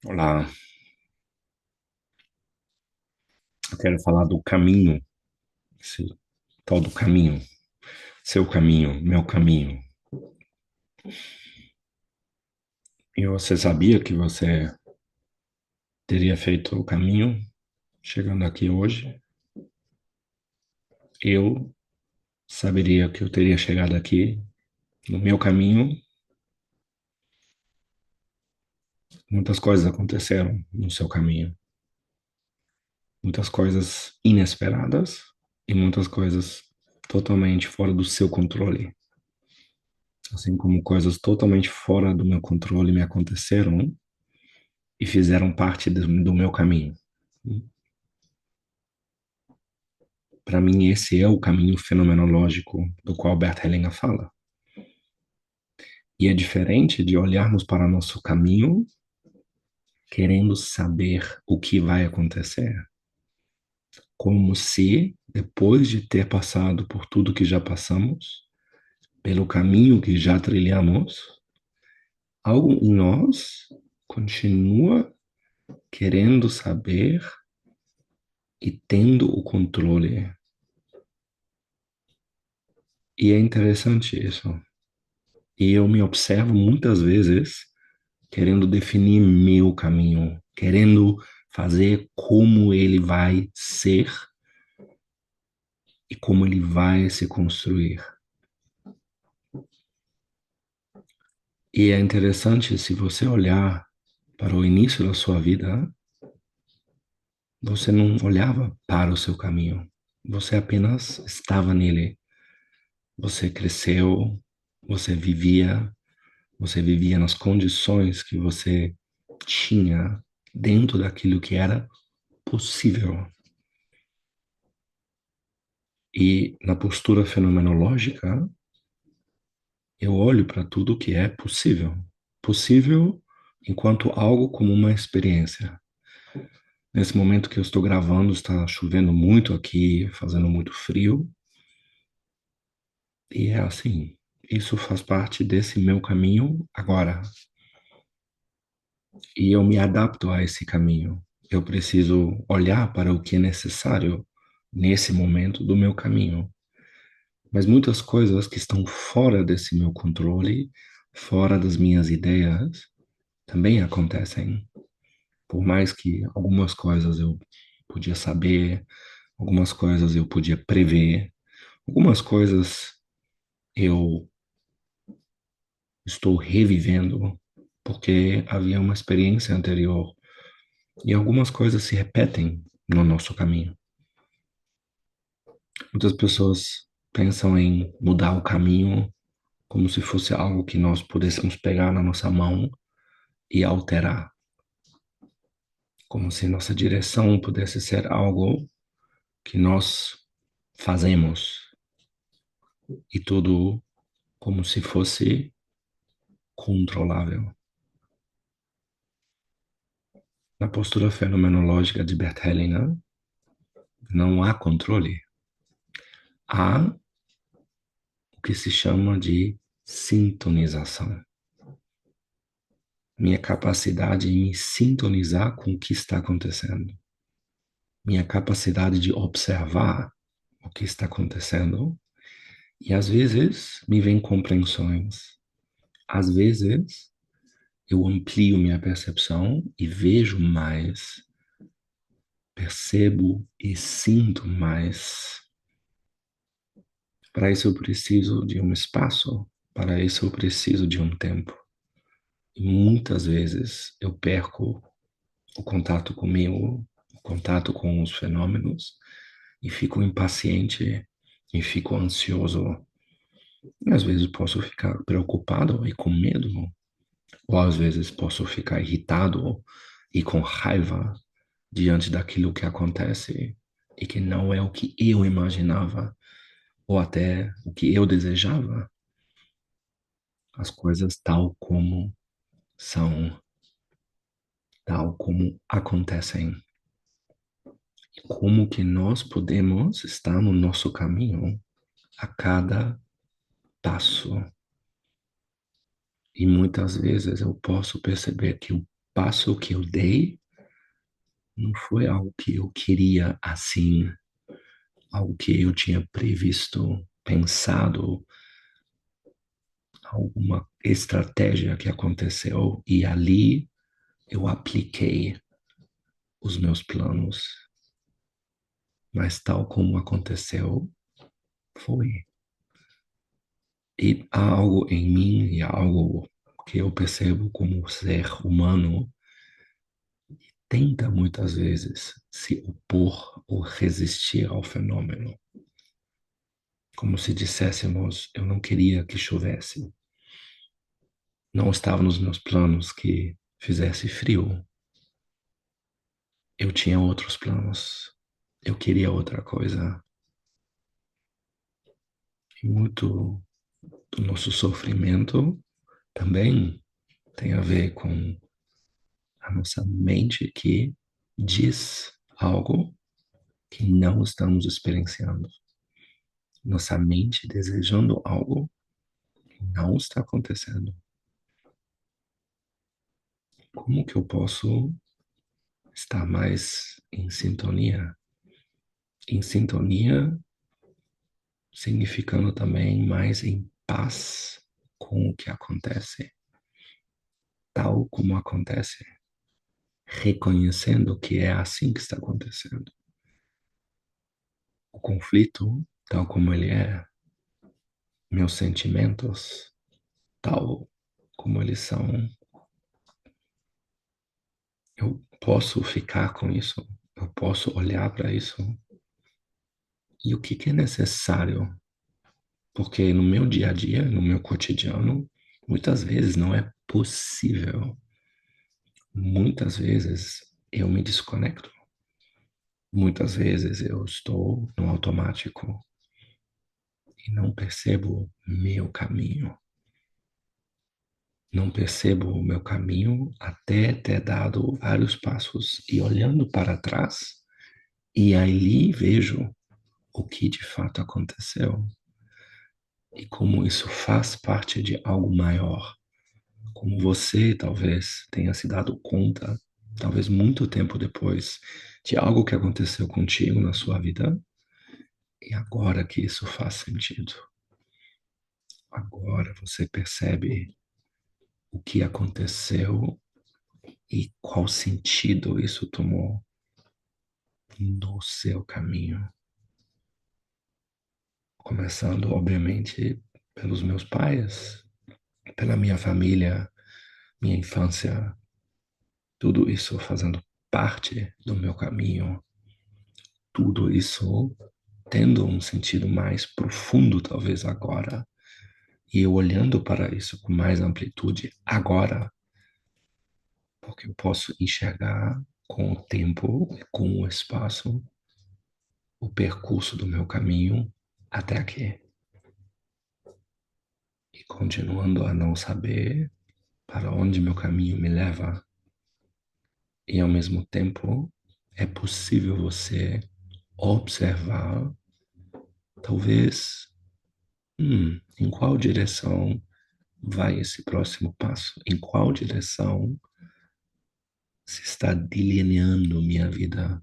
Olá, eu quero falar do caminho, esse tal do caminho, seu caminho, meu caminho. E você sabia que você teria feito o caminho chegando aqui hoje? Eu saberia que eu teria chegado aqui no meu caminho. Muitas coisas aconteceram no seu caminho, muitas coisas inesperadas e muitas coisas totalmente fora do seu controle. Assim como coisas totalmente fora do meu controle me aconteceram e fizeram parte do meu caminho. Para mim, esse é o caminho fenomenológico do qual Bert Hellinger fala. E é diferente de olharmos para nosso caminho querendo saber o que vai acontecer, como se, depois de ter passado por tudo que já passamos, pelo caminho que já trilhamos, algo em nós continua querendo saber e tendo o controle. E é interessante isso. E eu me observo muitas vezes querendo definir meu caminho, querendo fazer como ele vai ser e como ele vai se construir. E é interessante, se você olhar para o início da sua vida, você não olhava para o seu caminho, você apenas estava nele. Você cresceu, você vivia, você vivia nas condições que você tinha dentro daquilo que era possível. E na postura fenomenológica, eu olho para tudo que é possível. Possível enquanto algo como uma experiência. Nesse momento que eu estou gravando, está chovendo muito aqui, fazendo muito frio. E é assim, isso faz parte desse meu caminho agora. E eu me adapto a esse caminho. Eu preciso olhar para o que é necessário nesse momento do meu caminho. Mas muitas coisas que estão fora desse meu controle, fora das minhas ideias, também acontecem. Por mais que algumas coisas eu podia saber, algumas coisas eu podia prever, algumas coisas eu estou revivendo porque havia uma experiência anterior e algumas coisas se repetem no nosso caminho. Muitas pessoas pensam em mudar o caminho como se fosse algo que nós pudéssemos pegar na nossa mão e alterar, como se nossa direção pudesse ser algo que nós fazemos e tudo como se fosse controlável. Na postura fenomenológica de Bert Hellinger, não há controle, há o que se chama de sintonização. Minha capacidade em me sintonizar com o que está acontecendo, minha capacidade de observar o que está acontecendo. E às vezes me vêm compreensões, às vezes eu amplio minha percepção e vejo mais, percebo e sinto mais. Para isso eu preciso de um espaço, para isso eu preciso de um tempo. E muitas vezes eu perco o contato comigo, o contato com os fenômenos, e fico impaciente e fico ansioso. E às vezes posso ficar preocupado e com medo, ou às vezes posso ficar irritado e com raiva diante daquilo que acontece e que não é o que eu imaginava ou até o que eu desejava. As coisas tal como são, tal como acontecem. Como que nós podemos estar no nosso caminho a cada passo. E muitas vezes eu posso perceber que o passo que eu dei não foi algo que eu queria assim, algo que eu tinha previsto, pensado, alguma estratégia que aconteceu e ali eu apliquei os meus planos, mas tal como aconteceu, foi. E há algo em mim e há algo que eu percebo como ser humano tenta muitas vezes se opor ou resistir ao fenômeno, como se disséssemos, eu não queria que chovesse, não estava nos meus planos que fizesse frio, eu tinha outros planos, eu queria outra coisa. E muito do nosso sofrimento também tem a ver com a nossa mente que diz algo que não estamos experienciando. Nossa mente desejando algo que não está acontecendo. Como que eu posso estar mais em sintonia? Em sintonia significando também mais em paz com o que acontece, tal como acontece, reconhecendo que é assim que está acontecendo. O conflito, tal como ele é, meus sentimentos, tal como eles são, eu posso ficar com isso, eu posso olhar para isso. E o que que é necessário? Porque no meu dia a dia, no meu cotidiano, muitas vezes não é possível. Muitas vezes eu me desconecto. Muitas vezes eu estou no automático e não percebo meu caminho. Não percebo o meu caminho até ter dado vários passos e olhando para trás, e ali vejo o que de fato aconteceu e como isso faz parte de algo maior. Como você talvez tenha se dado conta, talvez muito tempo depois, de algo que aconteceu contigo na sua vida, e agora que isso faz sentido. Agora você percebe o que aconteceu e qual sentido isso tomou no seu caminho. Começando, obviamente, pelos meus pais, pela minha família, minha infância, tudo isso fazendo parte do meu caminho, tudo isso tendo um sentido mais profundo, talvez agora, e eu olhando para isso com mais amplitude agora, porque eu posso enxergar com o tempo, com o espaço, o percurso do meu caminho até aqui. E continuando a não saber para onde meu caminho me leva, e ao mesmo tempo é possível você observar, talvez, em qual direção vai esse próximo passo, em qual direção se está delineando minha vida,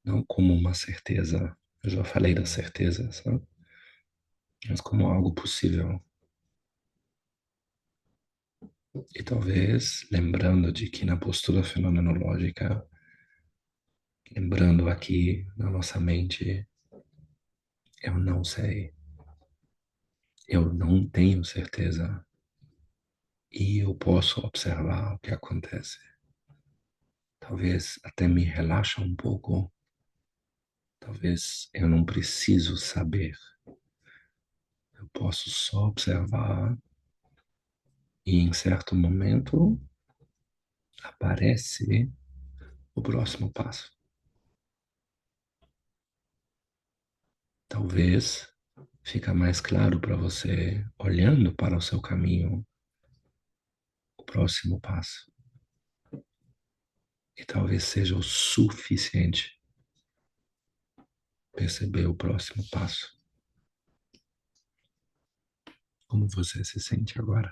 não como uma certeza, eu já falei da certeza, sabe? Mas como algo possível. E talvez lembrando de que na postura fenomenológica, lembrando aqui na nossa mente, eu não sei, eu não tenho certeza, e eu posso observar o que acontece. Talvez até me relaxa um pouco, talvez eu não preciso saber, eu posso só observar e em certo momento aparece o próximo passo. Talvez fica mais claro para você olhando para o seu caminho o próximo passo. E talvez seja o suficiente perceber o próximo passo. Como você se sente agora?